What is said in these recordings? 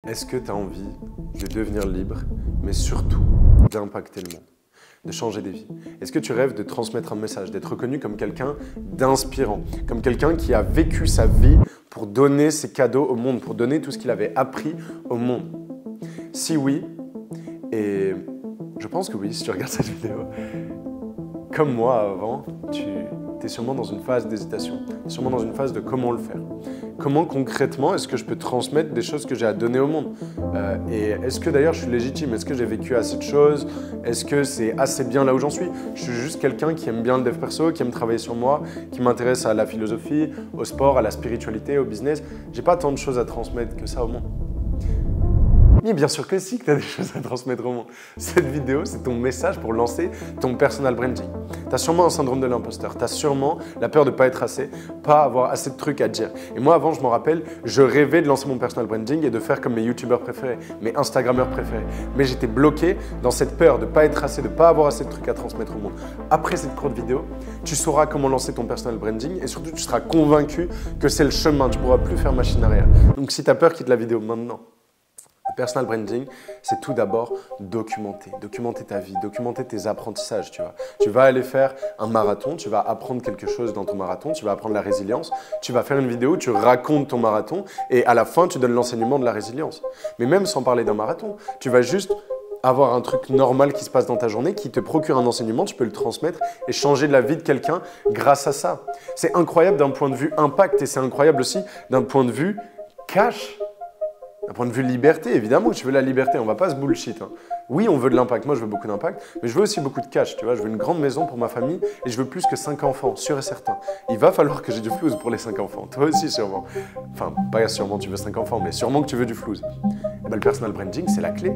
Est-ce que tu as envie de devenir libre, mais surtout d'impacter le monde, de changer des vies? Est-ce que tu rêves de transmettre un message, d'être reconnu comme quelqu'un d'inspirant, comme quelqu'un qui a vécu sa vie pour donner ses cadeaux au monde, pour donner tout ce qu'il avait appris au monde? Si oui, et je pense que oui, si tu regardes cette vidéo, comme moi avant, tu es sûrement dans une phase d'hésitation, sûrement dans une phase de comment le faire. Comment concrètement est-ce que je peux transmettre des choses que j'ai à donner au monde? Et est-ce que d'ailleurs je suis légitime? Est-ce que j'ai vécu assez de choses? Est-ce que c'est assez bien là où j'en suis? Je suis juste quelqu'un qui aime bien le dev perso, qui aime travailler sur moi, qui m'intéresse à la philosophie, au sport, à la spiritualité, au business. J'ai pas tant de choses à transmettre que ça au monde. Mais bien sûr que si, que tu as des choses à transmettre au monde. Cette vidéo, c'est ton message pour lancer ton personal branding. Tu as sûrement un syndrome de l'imposteur, tu as sûrement la peur de ne pas être assez, pas avoir assez de trucs à dire. Et moi, avant, je m'en rappelle, je rêvais de lancer mon personal branding et de faire comme mes youtubeurs préférés, mes instagrammeurs préférés. Mais j'étais bloqué dans cette peur de ne pas être assez, de ne pas avoir assez de trucs à transmettre au monde. Après cette courte vidéo, tu sauras comment lancer ton personal branding et surtout, tu seras convaincu que c'est le chemin, tu ne pourras plus faire machine arrière. Donc, si tu as peur, quitte la vidéo maintenant. Le personal branding, c'est tout d'abord documenter ta vie, documenter tes apprentissages, tu vois. Tu vas aller faire un marathon, tu vas apprendre quelque chose dans ton marathon, tu vas apprendre la résilience, tu vas faire une vidéo, tu racontes ton marathon et à la fin, tu donnes l'enseignement de la résilience. Mais même sans parler d'un marathon, tu vas juste avoir un truc normal qui se passe dans ta journée, qui te procure un enseignement, tu peux le transmettre et changer la vie de quelqu'un grâce à ça. C'est incroyable d'un point de vue impact et c'est incroyable aussi d'un point de vue cash. D'un point de vue liberté, évidemment que tu veux la liberté, on ne va pas se bullshit. Hein. Oui, on veut de l'impact, moi je veux beaucoup d'impact, mais je veux aussi beaucoup de cash, tu vois. Je veux une grande maison pour ma famille et je veux plus que 5 enfants, sûr et certain. Il va falloir que j'ai du flouze pour les 5 enfants, toi aussi sûrement. Enfin, pas sûrement tu veux 5 enfants, mais sûrement que tu veux du flouze. Et ben, le personal branding, c'est la clé.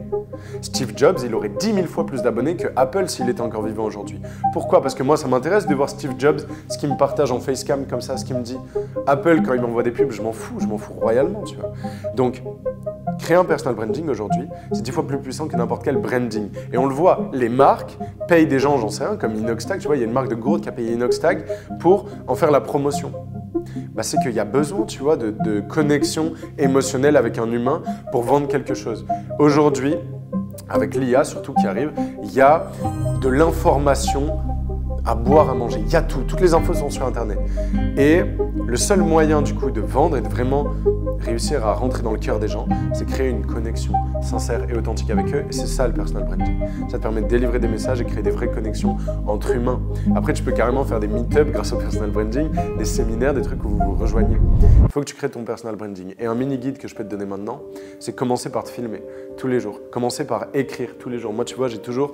Steve Jobs, il aurait 10 000 fois plus d'abonnés que Apple s'il était encore vivant aujourd'hui. Pourquoi? Parce que moi, ça m'intéresse de voir Steve Jobs, ce qu'il me partage en facecam comme ça, ce qu'il me dit. Apple, quand il m'envoie des pubs, je m'en fous royalement, tu vois. Donc, créer un personal branding aujourd'hui, c'est 10 fois plus puissant que n'importe quel branding. Et on le voit, les marques payent des gens, j'en sais rien, comme Inoxtag. Tu vois, il y a une marque de gourde qui a payé Inoxtag pour en faire la promotion. Bah, c'est qu'il y a besoin, tu vois, de connexion émotionnelle avec un humain pour vendre quelque chose. Aujourd'hui, avec l'IA surtout qui arrive, il y a de l'information à boire, à manger. Il y a tout. Toutes les infos sont sur Internet. Et le seul moyen du coup de vendre et de vraiment réussir à rentrer dans le cœur des gens, c'est créer une connexion sincère et authentique avec eux. Et c'est ça le personal branding. Ça te permet de délivrer des messages et créer des vraies connexions entre humains. Après, tu peux carrément faire des meet-up grâce au personal branding, des séminaires, des trucs où vous vous rejoignez. Il faut que tu crées ton personal branding. Et un mini-guide que je peux te donner maintenant, c'est commencer par te filmer tous les jours. Commencer par écrire tous les jours. Moi, tu vois, j'ai toujours,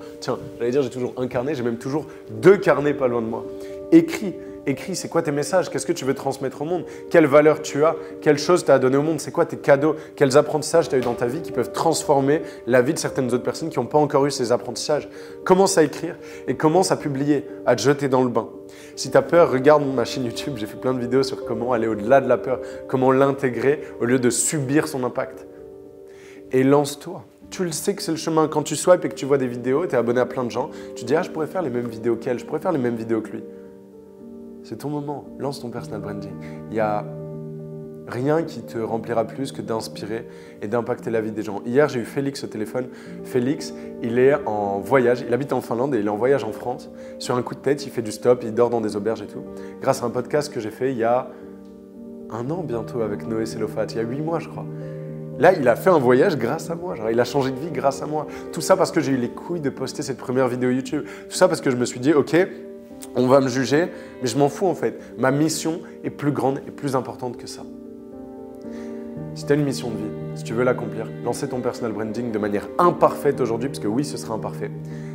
j'ai toujours un carnet, j'ai même toujours 2 carnets pas loin de moi. Écris, c'est quoi tes messages? Qu'est-ce que tu veux transmettre au monde? Quelle valeur tu as? Quelles choses tu as à donner au monde? C'est quoi tes cadeaux? Quels apprentissages tu as eu dans ta vie qui peuvent transformer la vie de certaines autres personnes qui n'ont pas encore eu ces apprentissages? Commence à écrire et commence à publier, à te jeter dans le bain. Si tu as peur, regarde ma chaîne YouTube. J'ai fait plein de vidéos sur comment aller au-delà de la peur, comment l'intégrer au lieu de subir son impact. Et lance-toi. Tu le sais que c'est le chemin. Quand tu swipes et que tu vois des vidéos, tu es abonné à plein de gens, tu te dis « Ah, je pourrais faire les mêmes vidéos qu'elle, je pourrais faire les mêmes vidéos que lui. » C'est ton moment. Lance ton personal branding. Il n'y a rien qui te remplira plus que d'inspirer et d'impacter la vie des gens. Hier, j'ai eu Félix au téléphone. Félix, il est en voyage. Il habite en Finlande et il est en voyage en France. Sur un coup de tête, il fait du stop, il dort dans des auberges et tout. Grâce à un podcast que j'ai fait il y a 1 an bientôt avec Noé Selofat, il y a 8 mois, je crois. Là, il a fait un voyage grâce à moi. Genre, il a changé de vie grâce à moi. Tout ça parce que j'ai eu les couilles de poster cette première vidéo YouTube. Tout ça parce que je me suis dit, ok, on va me juger, mais je m'en fous en fait. Ma mission est plus grande et plus importante que ça. Si tu as une mission de vie, si tu veux l'accomplir, lancer ton personal branding de manière imparfaite aujourd'hui, parce que oui, ce sera imparfait,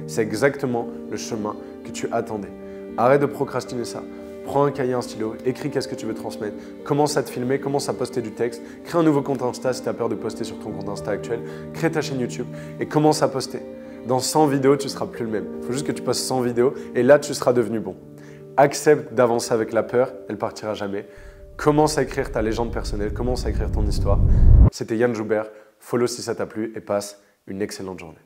c'est exactement le chemin que tu attendais. Arrête de procrastiner ça. Prends un cahier, un stylo, écris qu'est-ce que tu veux transmettre, commence à te filmer, commence à poster du texte, crée un nouveau compte Insta si tu as peur de poster sur ton compte Insta actuel, crée ta chaîne YouTube et commence à poster. Dans 100 vidéos, tu ne seras plus le même. Il faut juste que tu postes 100 vidéos et là, tu seras devenu bon. Accepte d'avancer avec la peur, elle partira jamais. Commence à écrire ta légende personnelle, commence à écrire ton histoire. C'était Yann Joubert, follow si ça t'a plu et passe une excellente journée.